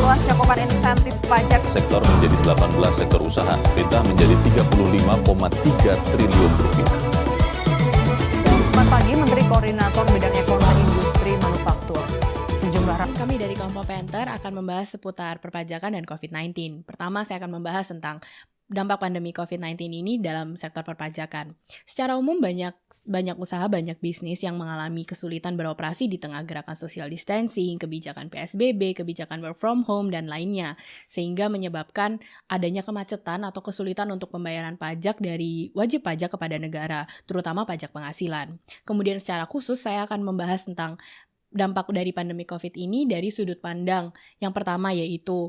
luas cakupan insentif pajak. Sektor menjadi 18 sektor usaha, beta menjadi 35,3 triliun rupiah. Selamat pagi, Menteri Koordinator Bidang Ekonomi Industri Manufaktur. Kami dari kelompok Penter akan membahas seputar perpajakan dan COVID-19. Pertama, saya akan membahas tentang dampak pandemi COVID-19 ini dalam sektor perpajakan. Secara umum banyak usaha, banyak bisnis yang mengalami kesulitan beroperasi di tengah gerakan social distancing, kebijakan PSBB, kebijakan work from home, dan lainnya. Sehingga menyebabkan adanya kemacetan atau kesulitan untuk pembayaran pajak dari wajib pajak kepada negara, terutama pajak penghasilan. Kemudian secara khusus saya akan membahas tentang dampak dari pandemi COVID ini dari sudut pandang yang pertama yaitu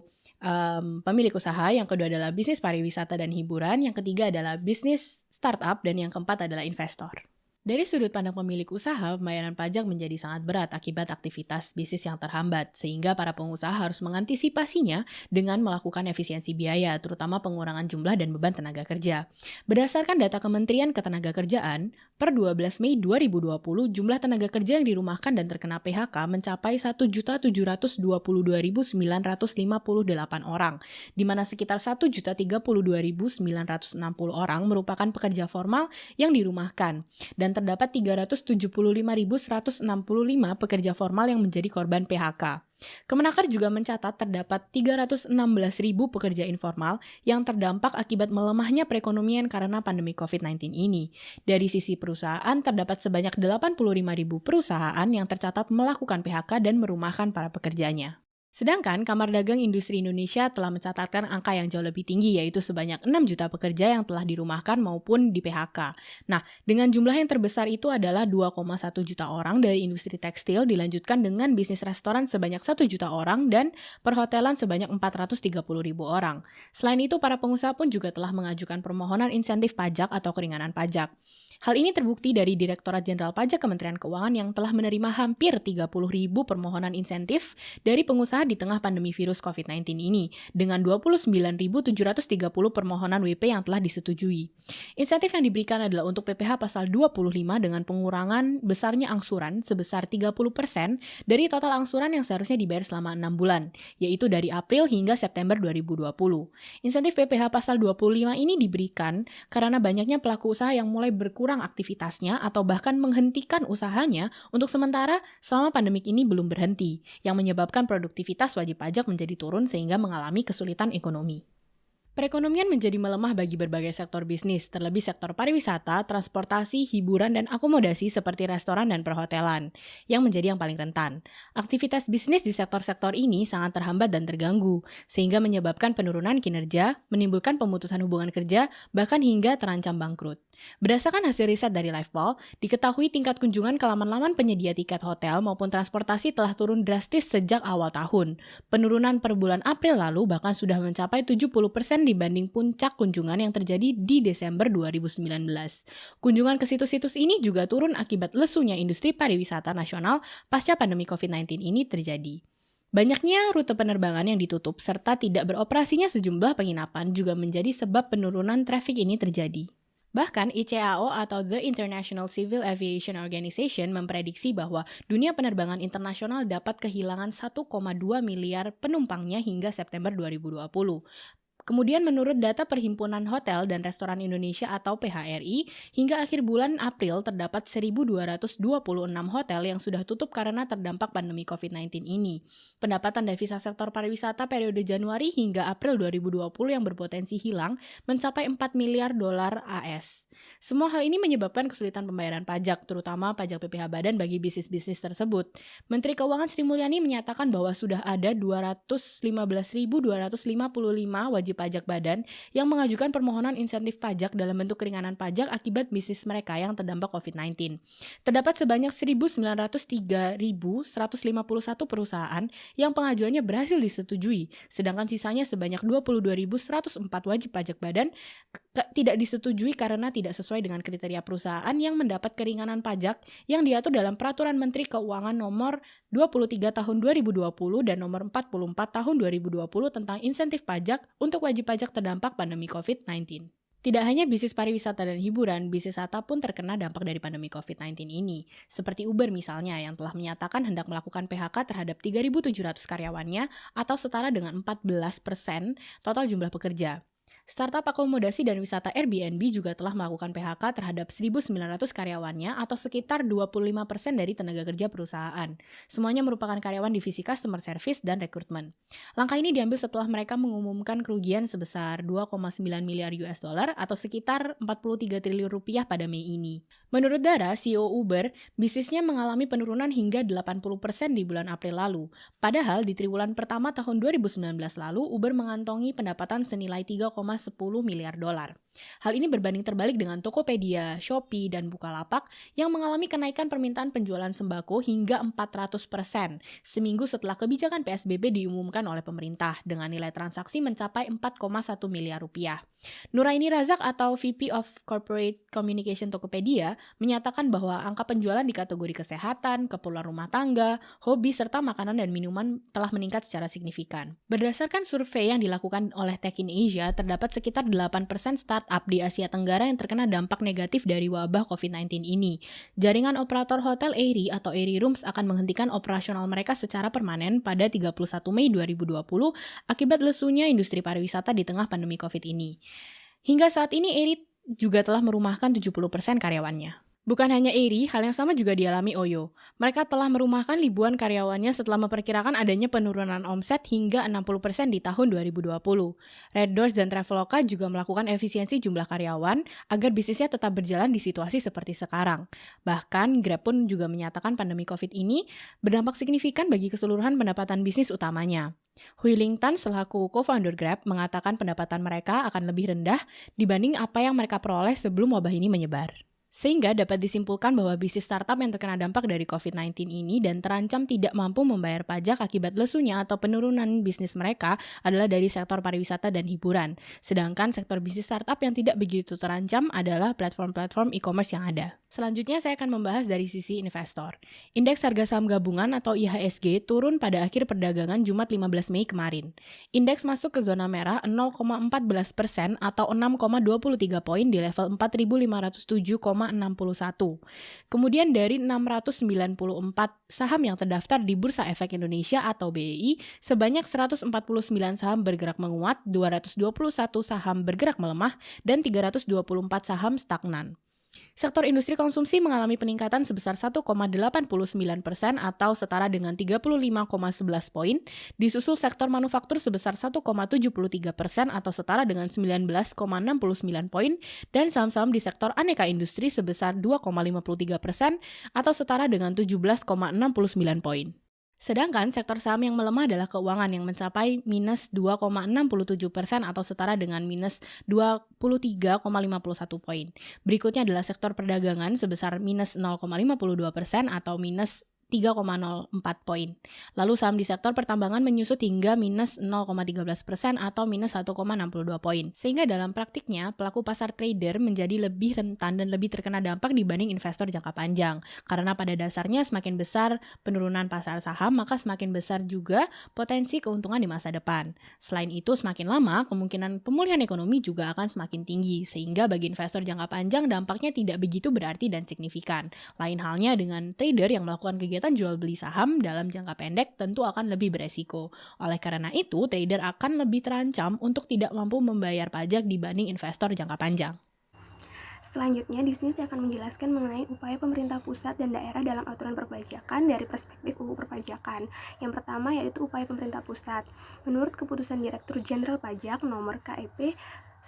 pemilik usaha, yang kedua adalah bisnis pariwisata dan hiburan, yang ketiga adalah bisnis startup, dan yang keempat adalah investor. Dari sudut pandang pemilik usaha, pembayaran pajak menjadi sangat berat akibat aktivitas bisnis yang terhambat, sehingga para pengusaha harus mengantisipasinya dengan melakukan efisiensi biaya, terutama pengurangan jumlah dan beban tenaga kerja. Berdasarkan data Kementerian Ketenagakerjaan, per 12 Mei 2020, jumlah tenaga kerja yang dirumahkan dan terkena PHK mencapai 1.722.958 orang, di mana sekitar 1.032.960 orang merupakan pekerja formal yang dirumahkan, dan terdapat 375.165 pekerja formal yang menjadi korban PHK. Kemenaker juga mencatat terdapat 316.000 pekerja informal yang terdampak akibat melemahnya perekonomian karena pandemi COVID-19 ini. Dari sisi perusahaan, terdapat sebanyak 85.000 perusahaan yang tercatat melakukan PHK dan merumahkan para pekerjanya. Sedangkan Kamar Dagang Industri Indonesia telah mencatatkan angka yang jauh lebih tinggi, yaitu sebanyak 6 juta pekerja yang telah dirumahkan maupun di PHK. Nah, dengan jumlah yang terbesar itu adalah 2,1 juta orang dari industri tekstil, dilanjutkan dengan bisnis restoran sebanyak 1 juta orang, dan perhotelan sebanyak 430.000 orang. Selain itu, para pengusaha pun juga telah mengajukan permohonan insentif pajak atau keringanan pajak. Hal ini terbukti dari Direktorat Jenderal Pajak Kementerian Keuangan yang telah menerima hampir 30.000 permohonan insentif dari pengusaha di tengah pandemi virus COVID-19 ini, dengan 29.730 permohonan WP yang telah disetujui. Insentif yang diberikan adalah untuk PPh pasal 25 dengan pengurangan besarnya angsuran sebesar 30% dari total angsuran yang seharusnya dibayar selama 6 bulan, yaitu dari April hingga September 2020. Insentif PPh pasal 25 ini diberikan karena banyaknya pelaku usaha yang mulai berkurang aktivitasnya atau bahkan menghentikan usahanya untuk sementara selama pandemik ini belum berhenti, yang menyebabkan produktivitas wajib pajak menjadi turun sehingga mengalami kesulitan ekonomi. Perekonomian menjadi melemah bagi berbagai sektor bisnis, terlebih sektor pariwisata, transportasi, hiburan, dan akomodasi seperti restoran dan perhotelan, yang menjadi yang paling rentan. Aktivitas bisnis di sektor-sektor ini sangat terhambat dan terganggu, sehingga menyebabkan penurunan kinerja, menimbulkan pemutusan hubungan kerja, bahkan hingga terancam bangkrut. Berdasarkan hasil riset dari Liveball, diketahui tingkat kunjungan ke laman-laman penyedia tiket hotel maupun transportasi telah turun drastis sejak awal tahun. Penurunan per bulan April lalu bahkan sudah mencapai 70% dibanding puncak kunjungan yang terjadi di Desember 2019. Kunjungan ke situs-situs ini juga turun akibat lesunya industri pariwisata nasional pasca pandemi COVID-19 ini terjadi. Banyaknya rute penerbangan yang ditutup serta tidak beroperasinya sejumlah penginapan juga menjadi sebab penurunan trafik ini terjadi. Bahkan ICAO atau The International Civil Aviation Organization memprediksi bahwa dunia penerbangan internasional dapat kehilangan 1,2 miliar penumpangnya hingga September 2020. Kemudian menurut data Perhimpunan Hotel dan Restoran Indonesia atau PHRI, hingga akhir bulan April terdapat 1.226 hotel yang sudah tutup karena terdampak pandemi COVID-19 ini. Pendapatan devisa sektor pariwisata periode Januari hingga April 2020 yang berpotensi hilang mencapai 4 miliar dolar AS. Semua hal ini menyebabkan kesulitan pembayaran pajak, terutama pajak PPh badan bagi bisnis-bisnis tersebut. Menteri Keuangan Sri Mulyani menyatakan bahwa sudah ada 215.255 wajib pajak badan yang mengajukan permohonan insentif pajak dalam bentuk keringanan pajak akibat bisnis mereka yang terdampak COVID-19. Terdapat sebanyak 1.903.151 perusahaan yang pengajuannya berhasil disetujui, sedangkan sisanya sebanyak 22.104 wajib pajak badan tidak disetujui karena tidak sesuai dengan kriteria perusahaan yang mendapat keringanan pajak yang diatur dalam Peraturan Menteri Keuangan Nomor 23 Tahun 2020 dan Nomor 44 Tahun 2020 tentang insentif pajak untuk wajib pajak terdampak pandemi COVID-19. Tidak hanya bisnis pariwisata dan hiburan, bisnis wisata pun terkena dampak dari pandemi COVID-19 ini. Seperti Uber misalnya yang telah menyatakan hendak melakukan PHK terhadap 3.700 karyawannya atau setara dengan 14% total jumlah pekerja. Startup akomodasi dan wisata Airbnb juga telah melakukan PHK terhadap 1.900 karyawannya atau sekitar 25% dari tenaga kerja perusahaan. Semuanya merupakan karyawan divisi customer service dan rekrutmen. Langkah ini diambil setelah mereka mengumumkan kerugian sebesar 2,9 miliar US dollar atau sekitar 43 triliun rupiah pada Mei ini. Menurut Dara, CEO Uber, bisnisnya mengalami penurunan hingga 80% di bulan April lalu. Padahal di triwulan pertama tahun 2019 lalu, Uber mengantongi pendapatan senilai 3,10 miliar dolar. Hal ini berbanding terbalik dengan Tokopedia, Shopee, dan Bukalapak yang mengalami kenaikan permintaan penjualan sembako hingga 400% seminggu setelah kebijakan PSBB diumumkan oleh pemerintah dengan nilai transaksi mencapai 4,1 miliar rupiah. Nuraini Razak atau VP of Corporate Communication Tokopedia menyatakan bahwa angka penjualan di kategori kesehatan, keperluan rumah tangga, hobi, serta makanan dan minuman telah meningkat secara signifikan. Berdasarkan survei yang dilakukan oleh Tech in Asia, terdapat sekitar 8% startup di Asia Tenggara yang terkena dampak negatif dari wabah COVID-19 ini. Jaringan operator hotel Aerie atau Aerie Rooms akan menghentikan operasional mereka secara permanen pada 31 Mei 2020 akibat lesunya industri pariwisata di tengah pandemi COVID ini. Hingga saat ini Aerie juga telah merumahkan 70% karyawannya. Bukan hanya Aerie, hal yang sama juga dialami Oyo. Mereka telah merumahkan ribuan karyawannya setelah memperkirakan adanya penurunan omset hingga 60% di tahun 2020. Red Doors dan Traveloka juga melakukan efisiensi jumlah karyawan agar bisnisnya tetap berjalan di situasi seperti sekarang. Bahkan Grab pun juga menyatakan pandemi COVID ini berdampak signifikan bagi keseluruhan pendapatan bisnis utamanya. Hui Ling Tan selaku co-founder Grab mengatakan pendapatan mereka akan lebih rendah dibanding apa yang mereka peroleh sebelum wabah ini menyebar. Sehingga dapat disimpulkan bahwa bisnis startup yang terkena dampak dari COVID-19 ini dan terancam tidak mampu membayar pajak akibat lesunya atau penurunan bisnis mereka adalah dari sektor pariwisata dan hiburan. Sedangkan sektor bisnis startup yang tidak begitu terancam adalah platform-platform e-commerce yang ada. Selanjutnya saya akan membahas dari sisi investor. Indeks harga saham gabungan atau IHSG turun pada akhir perdagangan Jumat 15 Mei kemarin. Indeks masuk ke zona merah 0,14% atau 6,23 poin di level 4.507,61. Kemudian dari 694 saham yang terdaftar di Bursa Efek Indonesia atau BEI, sebanyak 149 saham bergerak menguat, 221 saham bergerak melemah, dan 324 saham stagnan. Sektor industri konsumsi mengalami peningkatan sebesar 1,89% atau setara dengan 35,11 poin, disusul sektor manufaktur sebesar 1,73% atau setara dengan 19,69 poin, dan saham-saham di sektor aneka industri sebesar 2,53% atau setara dengan 17,69 poin. Sedangkan sektor saham yang melemah adalah keuangan yang mencapai minus 2,67% atau setara dengan minus 23,51 poin. Berikutnya adalah sektor perdagangan sebesar minus 0,52% atau minus 3,04 poin. Lalu saham di sektor pertambangan menyusut hingga minus 0,13% atau minus 1,62 poin. Sehingga dalam praktiknya, pelaku pasar trader menjadi lebih rentan dan lebih terkena dampak dibanding investor jangka panjang. Karena pada dasarnya semakin besar penurunan pasar saham, maka semakin besar juga potensi keuntungan di masa depan. Selain itu, semakin lama, kemungkinan pemulihan ekonomi juga akan semakin tinggi. Sehingga bagi investor jangka panjang, dampaknya tidak begitu berarti dan signifikan. Lain halnya dengan trader yang melakukan kegiatan jual beli saham dalam jangka pendek tentu akan lebih beresiko. Oleh karena itu, trader akan lebih terancam untuk tidak mampu membayar pajak dibanding investor jangka panjang. Selanjutnya, di sini saya akan menjelaskan mengenai upaya pemerintah pusat dan daerah dalam aturan perpajakan dari perspektif UU Perpajakan. Yang pertama yaitu upaya pemerintah pusat. Menurut Keputusan Direktur Jenderal Pajak nomor KEP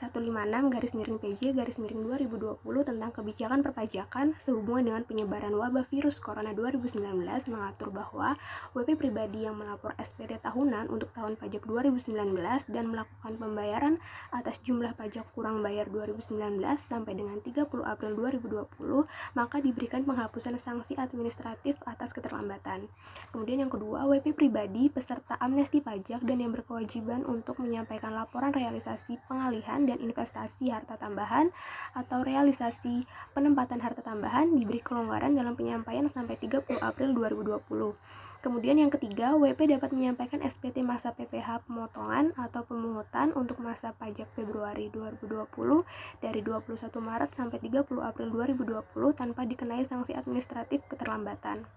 156/PJ/2020 tentang kebijakan perpajakan sehubungan dengan penyebaran wabah virus corona 2019 mengatur bahwa WP pribadi yang melapor SPT tahunan untuk tahun pajak 2019 dan melakukan pembayaran atas jumlah pajak kurang bayar 2019 sampai dengan 30 April 2020 maka diberikan penghapusan sanksi administratif atas keterlambatan. Kemudian yang kedua, WP pribadi peserta amnesti pajak dan yang berkewajiban untuk menyampaikan laporan realisasi pengalihan penanaman dan investasi harta tambahan atau realisasi penempatan harta tambahan diberi kelonggaran dalam penyampaian sampai 30 April 2020. Kemudian yang ketiga, WP dapat menyampaikan SPT masa PPh pemotongan atau pemungutan untuk masa pajak Februari 2020 dari 21 Maret sampai 30 April 2020 tanpa dikenai sanksi administratif keterlambatan.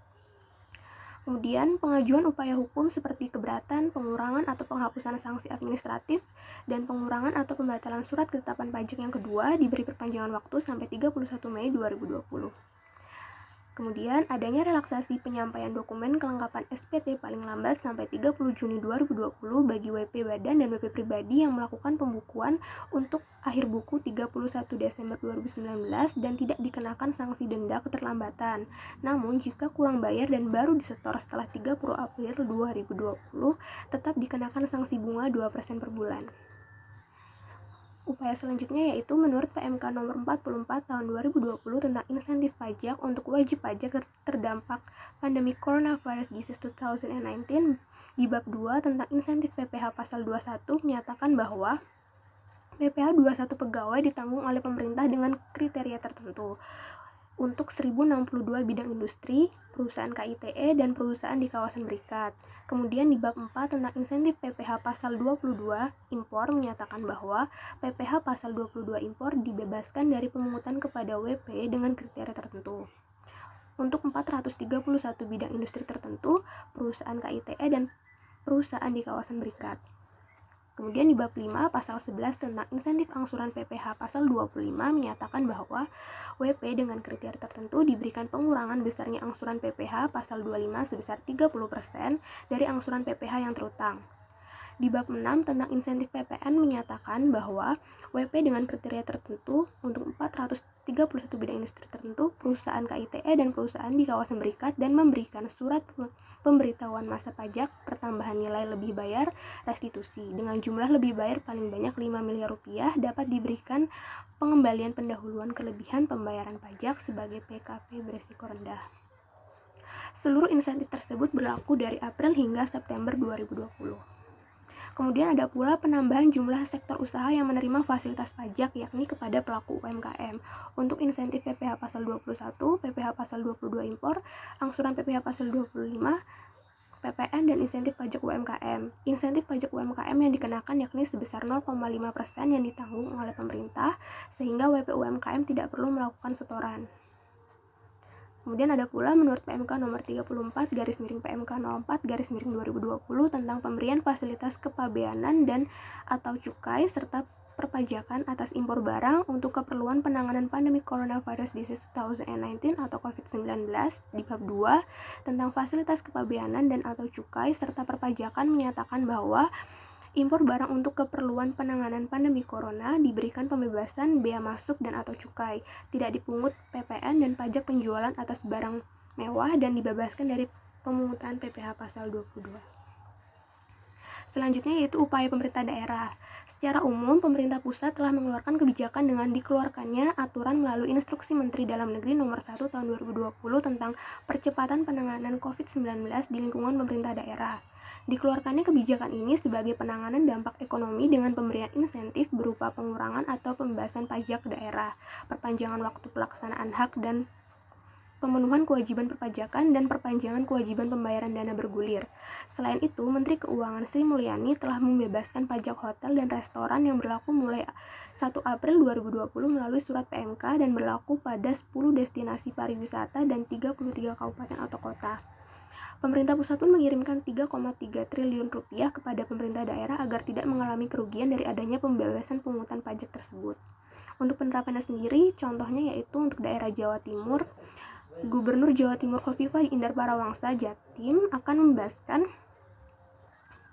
Kemudian, pengajuan upaya hukum seperti keberatan, pengurangan atau penghapusan sanksi administratif, dan pengurangan atau pembatalan surat ketetapan pajak yang kedua diberi perpanjangan waktu sampai 31 Mei 2020. Kemudian, adanya relaksasi penyampaian dokumen kelengkapan SPT paling lambat sampai 30 Juni 2020 bagi WP badan dan WP pribadi yang melakukan pembukuan untuk akhir buku 31 Desember 2019 dan tidak dikenakan sanksi denda keterlambatan. Namun, jika kurang bayar dan baru disetor setelah 30 April 2020, tetap dikenakan sanksi bunga 2% per bulan. Upaya selanjutnya yaitu menurut PMK nomor 44 tahun 2020 tentang insentif pajak untuk wajib pajak terdampak pandemi Coronavirus Disease 2019 di bab 2 tentang insentif PPh pasal 21 menyatakan bahwa PPh 21 pegawai ditanggung oleh pemerintah dengan kriteria tertentu untuk 1062 bidang industri, perusahaan KITE, dan perusahaan di kawasan berikat. Kemudian di bab 4 tentang insentif PPh pasal 22 impor menyatakan bahwa PPh pasal 22 impor dibebaskan dari pemungutan kepada WP dengan kriteria tertentu. Untuk 431 bidang industri tertentu, perusahaan KITE, dan perusahaan di kawasan berikat. Kemudian di bab 5 pasal 11 tentang insentif angsuran PPh pasal 25 menyatakan bahwa WP dengan kriteria tertentu diberikan pengurangan besarnya angsuran PPh pasal 25 sebesar 30% dari angsuran PPh yang terutang. Di bab 6 tentang insentif PPN menyatakan bahwa WP dengan kriteria tertentu untuk 431 bidang industri tertentu, perusahaan KITE, dan perusahaan di kawasan berikat dan memberikan surat pemberitahuan masa pajak pertambahan nilai lebih bayar restitusi dengan jumlah lebih bayar paling banyak 5 miliar rupiah dapat diberikan pengembalian pendahuluan kelebihan pembayaran pajak sebagai PKP beresiko rendah. Seluruh insentif tersebut berlaku dari April hingga September 2020. Kemudian ada pula penambahan jumlah sektor usaha yang menerima fasilitas pajak yakni kepada pelaku UMKM. Untuk insentif PPh pasal 21, PPh pasal 22 impor, angsuran PPh pasal 25, PPN, dan insentif pajak UMKM. Insentif pajak UMKM yang dikenakan yakni sebesar 0,5% yang ditanggung oleh pemerintah sehingga WP UMKM tidak perlu melakukan setoran. Kemudian ada pula menurut PMK nomor 34 PMK 04 2020 tentang pemberian fasilitas kepabeanan dan atau cukai serta perpajakan atas impor barang untuk keperluan penanganan pandemi Coronavirus Disease 2019 atau COVID-19 di bab 2 tentang fasilitas kepabeanan dan atau cukai serta perpajakan menyatakan bahwa impor barang untuk keperluan penanganan pandemi corona diberikan pembebasan bea masuk dan atau cukai, tidak dipungut PPN dan pajak penjualan atas barang mewah dan dibebaskan dari pemungutan PPh pasal 22. Selanjutnya yaitu upaya pemerintah daerah. Secara umum, pemerintah pusat telah mengeluarkan kebijakan dengan dikeluarkannya aturan melalui Instruksi Menteri Dalam Negeri Nomor 1 Tahun 2020 tentang percepatan penanganan COVID-19 di lingkungan pemerintah daerah. Dikeluarkannya kebijakan ini sebagai penanganan dampak ekonomi dengan pemberian insentif berupa pengurangan atau pembebasan pajak daerah, perpanjangan waktu pelaksanaan hak dan pemenuhan kewajiban perpajakan, dan perpanjangan kewajiban pembayaran dana bergulir. Selain itu, Menteri Keuangan Sri Mulyani telah membebaskan pajak hotel dan restoran yang berlaku mulai 1 April 2020 melalui surat PMK dan berlaku pada 10 destinasi pariwisata dan 33 kabupaten atau kota. Pemerintah pusat pun mengirimkan 3,3 triliun rupiah kepada pemerintah daerah agar tidak mengalami kerugian dari adanya pembebasan pungutan pajak tersebut. Untuk penerapannya sendiri, contohnya yaitu untuk daerah Jawa Timur, Gubernur Jawa Timur Khofifah Indar Parawangsa Jatim akan membebaskan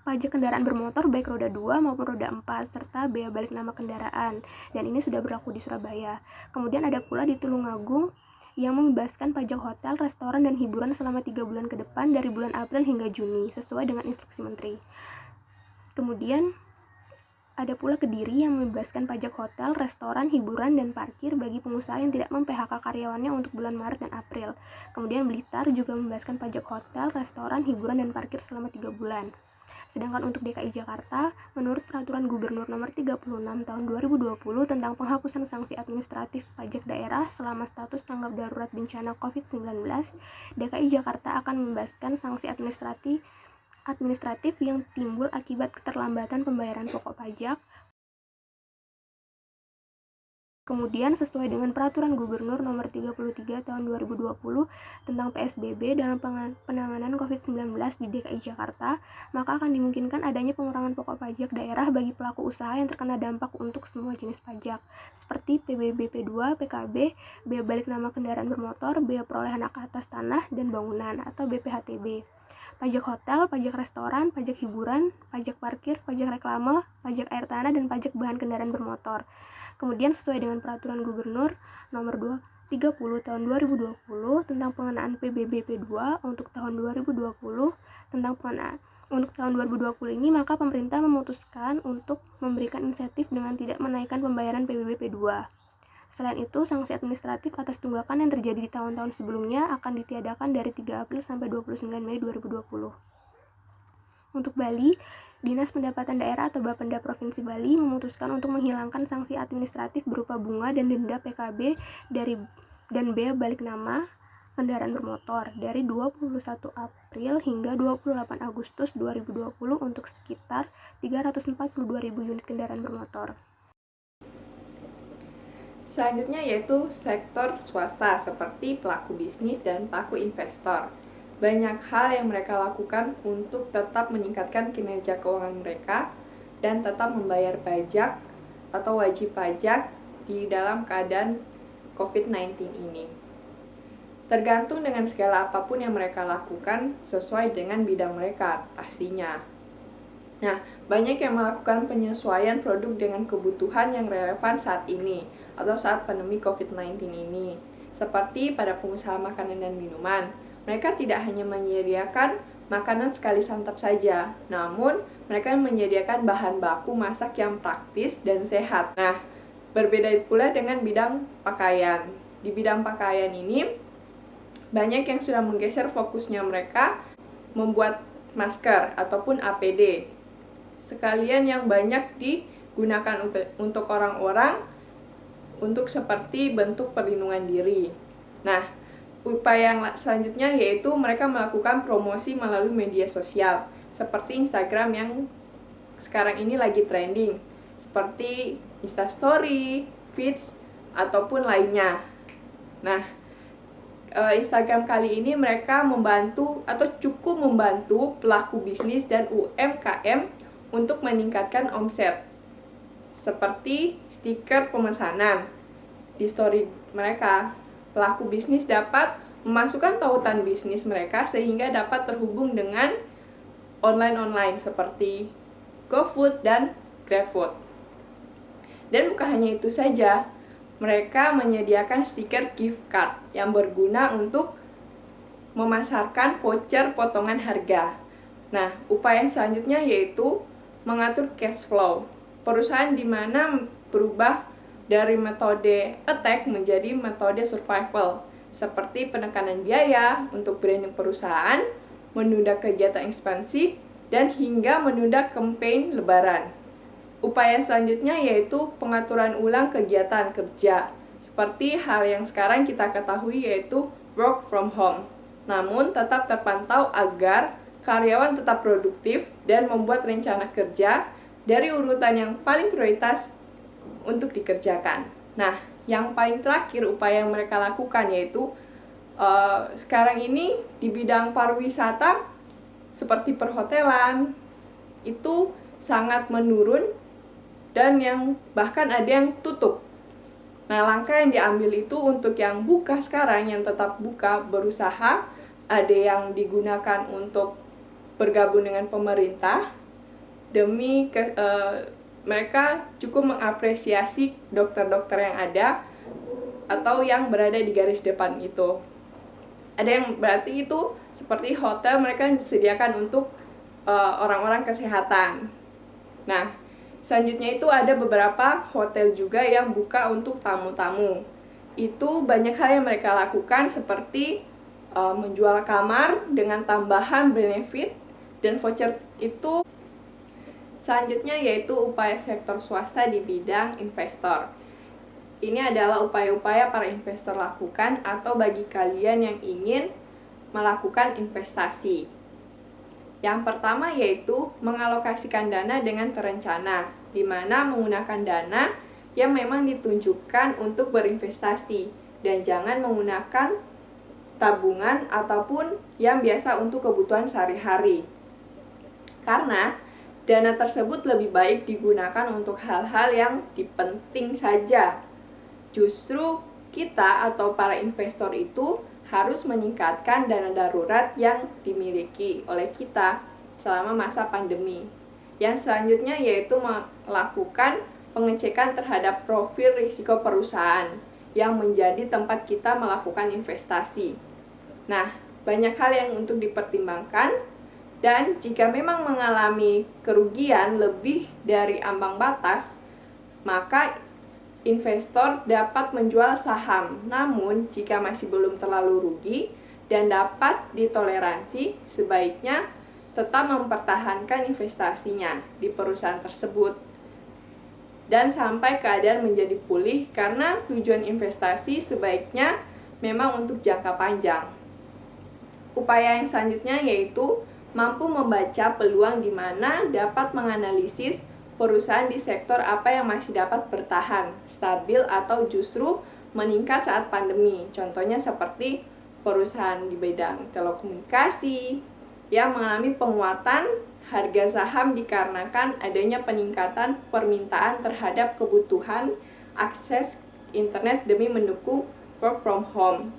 pajak kendaraan bermotor baik roda 2 maupun roda 4 serta bea balik nama kendaraan, dan ini sudah berlaku di Surabaya. Kemudian ada pula di Tulungagung yang membebaskan pajak hotel, restoran, dan hiburan selama 3 bulan ke depan dari bulan April hingga Juni sesuai dengan instruksi Menteri. Kemudian ada pula Kediri yang membebaskan pajak hotel, restoran, hiburan, dan parkir bagi pengusaha yang tidak mem-PHK karyawannya untuk bulan Maret dan April. Kemudian Blitar juga membebaskan pajak hotel, restoran, hiburan, dan parkir selama 3 bulan. Sedangkan untuk DKI Jakarta, menurut Peraturan Gubernur Nomor 36 Tahun 2020 tentang penghapusan sanksi administratif pajak daerah selama status tanggap darurat bencana COVID-19, DKI Jakarta akan membebaskan sanksi administratif yang timbul akibat keterlambatan pembayaran pokok pajak. Kemudian, sesuai dengan Peraturan Gubernur Nomor 33 Tahun 2020 tentang PSBB dalam penanganan COVID-19 di DKI Jakarta, maka akan dimungkinkan adanya pengurangan pokok pajak daerah bagi pelaku usaha yang terkena dampak untuk semua jenis pajak, seperti PBBP 2, PKB, bea balik nama kendaraan bermotor, bea perolehan hak atas tanah dan bangunan atau BPHTB. Pajak hotel, pajak restoran, pajak hiburan, pajak parkir, pajak reklame, pajak air tanah, dan pajak bahan kendaraan bermotor. Kemudian sesuai dengan Peraturan Gubernur Nomor 30 Tahun 2020 tentang pengenaan PBBP 2 untuk tahun 2020 untuk tahun 2020 ini, maka pemerintah memutuskan untuk memberikan insentif dengan tidak menaikkan pembayaran PBBP 2. Selain itu, sanksi administratif atas tunggakan yang terjadi di tahun-tahun sebelumnya akan ditiadakan dari 3 April sampai 29 Mei 2020. Untuk Bali, Dinas Pendapatan Daerah atau Bapenda Provinsi Bali memutuskan untuk menghilangkan sanksi administratif berupa bunga dan denda PKB dan bea balik nama kendaraan bermotor dari 21 April hingga 28 Agustus 2020 untuk sekitar 342.000 unit kendaraan bermotor. Selanjutnya yaitu sektor swasta seperti pelaku bisnis dan pelaku investor. Banyak hal yang mereka lakukan untuk tetap meningkatkan kinerja keuangan mereka dan tetap membayar pajak atau wajib pajak di dalam keadaan COVID-19 ini. Tergantung dengan segala apapun yang mereka lakukan sesuai dengan bidang mereka pastinya. Nah, banyak yang melakukan penyesuaian produk dengan kebutuhan yang relevan saat ini atau saat pandemi COVID-19 ini. Seperti pada pengusaha makanan dan minuman, mereka tidak hanya menyediakan makanan sekali santap saja, namun mereka menyediakan bahan baku masak yang praktis dan sehat. Nah, berbeda pula dengan bidang pakaian. Di bidang pakaian ini, banyak yang sudah menggeser fokusnya mereka membuat masker ataupun APD. Sekalian yang banyak digunakan untuk orang-orang untuk seperti bentuk perlindungan diri. Nah, upaya yang selanjutnya yaitu mereka melakukan promosi melalui media sosial seperti Instagram yang sekarang ini lagi trending, seperti Instastory, Feeds, ataupun lainnya. Nah, Instagram kali ini mereka membantu atau cukup membantu pelaku bisnis dan UMKM untuk meningkatkan omset, seperti stiker pemesanan di story mereka. Pelaku bisnis dapat memasukkan tautan bisnis mereka sehingga dapat terhubung dengan online seperti GoFood dan GrabFood. Dan bukan hanya itu saja, mereka menyediakan stiker gift card yang berguna untuk memasarkan voucher potongan harga. Nah, upaya selanjutnya yaitu mengatur cash flow. Perusahaan di mana berubah dari metode attack menjadi metode survival, seperti penekanan biaya untuk branding perusahaan, menunda kegiatan ekspansi, dan hingga menunda campaign lebaran. Upaya selanjutnya yaitu pengaturan ulang kegiatan kerja, seperti hal yang sekarang kita ketahui yaitu work from home. Namun tetap terpantau agar karyawan tetap produktif dan membuat rencana kerja dari urutan yang paling prioritas untuk dikerjakan. Nah, yang paling terakhir upaya yang mereka lakukan yaitu sekarang ini di bidang pariwisata seperti perhotelan itu sangat menurun dan yang bahkan ada yang tutup. Nah, langkah yang diambil itu untuk yang buka sekarang, yang tetap buka, berusaha, ada yang digunakan untuk bergabung dengan pemerintah demi mereka cukup mengapresiasi dokter-dokter yang ada atau yang berada di garis depan itu. Ada yang berarti itu seperti hotel mereka disediakan untuk orang-orang kesehatan. Nah, selanjutnya itu ada beberapa hotel juga yang buka untuk tamu-tamu. Itu banyak hal yang mereka lakukan seperti menjual kamar dengan tambahan benefit dan voucher itu Selanjutnya yaitu upaya sektor swasta di bidang investor. Ini adalah upaya-upaya para investor lakukan atau bagi kalian yang ingin melakukan investasi. Yang pertama yaitu mengalokasikan dana dengan terencana, di mana menggunakan dana yang memang ditunjukkan untuk berinvestasi dan jangan menggunakan tabungan ataupun yang biasa untuk kebutuhan sehari-hari. Karena dana tersebut lebih baik digunakan untuk hal-hal yang penting saja. Justru kita atau para investor itu harus meningkatkan dana darurat yang dimiliki oleh kita selama masa pandemi. Yang selanjutnya yaitu melakukan pengecekan terhadap profil risiko perusahaan yang menjadi tempat kita melakukan investasi. Nah, banyak hal yang untuk dipertimbangkan. Dan jika memang mengalami kerugian lebih dari ambang batas, maka investor dapat menjual saham. Namun, jika masih belum terlalu rugi dan dapat ditoleransi, sebaiknya tetap mempertahankan investasinya di perusahaan tersebut. Dan sampai keadaan menjadi pulih karena tujuan investasi sebaiknya memang untuk jangka panjang. Upaya yang selanjutnya yaitu mampu membaca peluang di mana dapat menganalisis perusahaan di sektor apa yang masih dapat bertahan, stabil atau justru meningkat saat pandemi. Contohnya seperti perusahaan di bidang telekomunikasi yang mengalami penguatan harga saham dikarenakan adanya peningkatan permintaan terhadap kebutuhan akses internet demi mendukung work from home.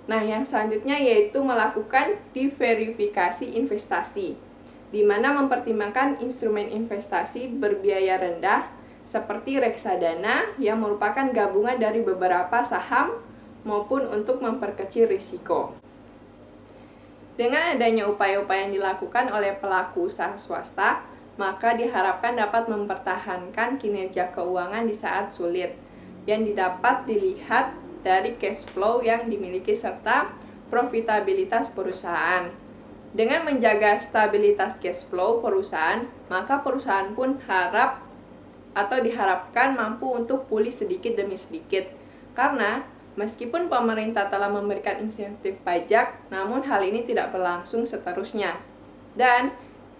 Nah, yang selanjutnya yaitu melakukan diverifikasi investasi, di mana mempertimbangkan instrumen investasi berbiaya rendah seperti reksadana yang merupakan gabungan dari beberapa saham maupun untuk memperkecil risiko. Dengan adanya upaya-upaya yang dilakukan oleh pelaku usaha swasta, maka diharapkan dapat mempertahankan kinerja keuangan di saat sulit, yang didapat dilihat dari cash flow yang dimiliki serta profitabilitas perusahaan. Dengan menjaga stabilitas cash flow perusahaan, maka perusahaan pun diharapkan mampu untuk pulih sedikit demi sedikit. Karena meskipun pemerintah telah memberikan insentif pajak, namun hal ini tidak berlangsung seterusnya. Dan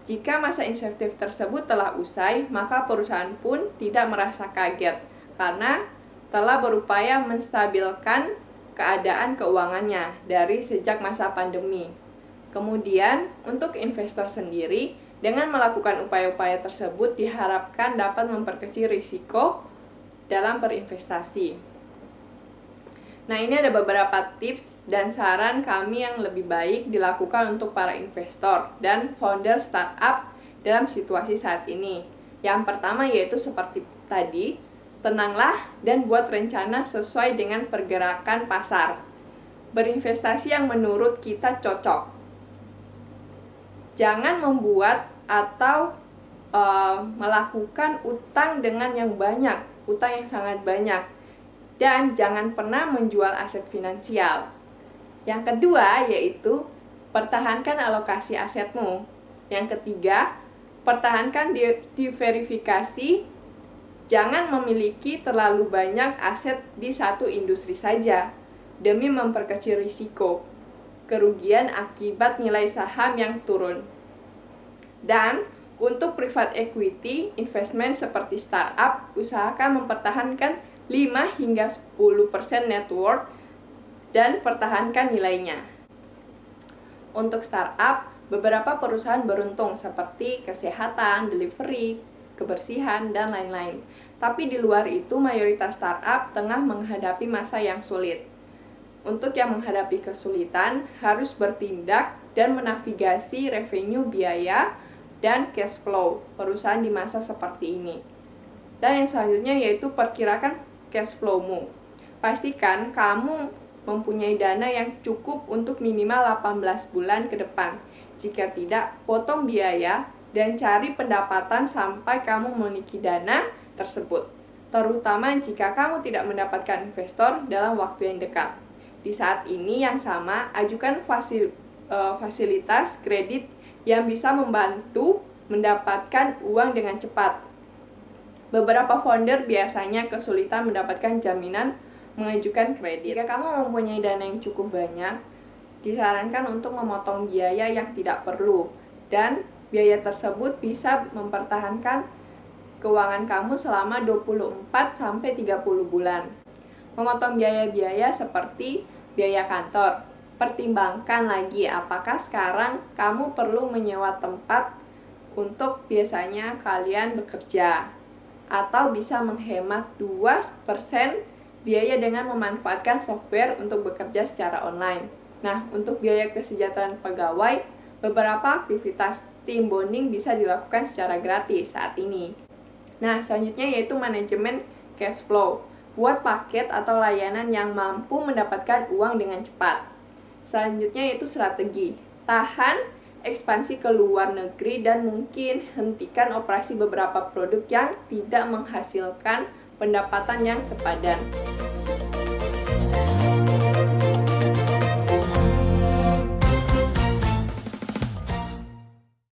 jika masa insentif tersebut telah usai, maka perusahaan pun tidak merasa kaget karena telah berupaya menstabilkan keadaan keuangannya dari sejak masa pandemi. Kemudian, untuk investor sendiri, dengan melakukan upaya-upaya tersebut diharapkan dapat memperkecil risiko dalam berinvestasi. Nah, ini ada beberapa tips dan saran kami yang lebih baik dilakukan untuk para investor dan founder startup dalam situasi saat ini. Yang pertama yaitu seperti tadi, tenanglah dan buat rencana sesuai dengan pergerakan pasar. Berinvestasi yang menurut kita cocok. Jangan membuat atau melakukan utang dengan yang banyak, utang yang sangat banyak. Dan jangan pernah menjual aset finansial. Yang kedua yaitu pertahankan alokasi asetmu. Yang ketiga, pertahankan diverifikasi. Jangan memiliki terlalu banyak aset di satu industri saja, demi memperkecil risiko kerugian akibat nilai saham yang turun. Dan untuk private equity investment seperti startup, usahakan mempertahankan 5 hingga 10% net worth dan pertahankan nilainya. Untuk startup, beberapa perusahaan beruntung seperti kesehatan, delivery, kebersihan, dan lain-lain. Tapi di luar itu, mayoritas startup tengah menghadapi masa yang sulit. Untuk yang menghadapi kesulitan, harus bertindak dan menavigasi revenue, biaya, dan cash flow perusahaan di masa seperti ini. Dan yang selanjutnya yaitu perkirakan cash flow-mu. Pastikan kamu mempunyai dana yang cukup untuk minimal 18 bulan ke depan. Jika tidak, potong biaya dan cari pendapatan sampai kamu memiliki dana tersebut. Terutama jika kamu tidak mendapatkan investor dalam waktu yang dekat. Di saat ini yang sama, ajukan fasilitas kredit yang bisa membantu mendapatkan uang dengan cepat. Beberapa founder biasanya kesulitan mendapatkan jaminan mengajukan kredit. Jika kamu mempunyai dana yang cukup banyak, disarankan untuk memotong biaya yang tidak perlu, dan biaya tersebut bisa mempertahankan keuangan kamu selama 24-30 bulan. Memotong biaya-biaya seperti biaya kantor. Pertimbangkan lagi apakah sekarang kamu perlu menyewa tempat untuk biasanya kalian bekerja, atau bisa menghemat 2% biaya dengan memanfaatkan software untuk bekerja secara online. Nah, untuk biaya kesejahteraan pegawai, beberapa aktivitas team bonding bisa dilakukan secara gratis saat ini. Nah, selanjutnya yaitu manajemen cash flow. Buat paket atau layanan yang mampu mendapatkan uang dengan cepat. Selanjutnya yaitu strategi. Tahan ekspansi ke luar negeri dan mungkin hentikan operasi beberapa produk yang tidak menghasilkan pendapatan yang sepadan.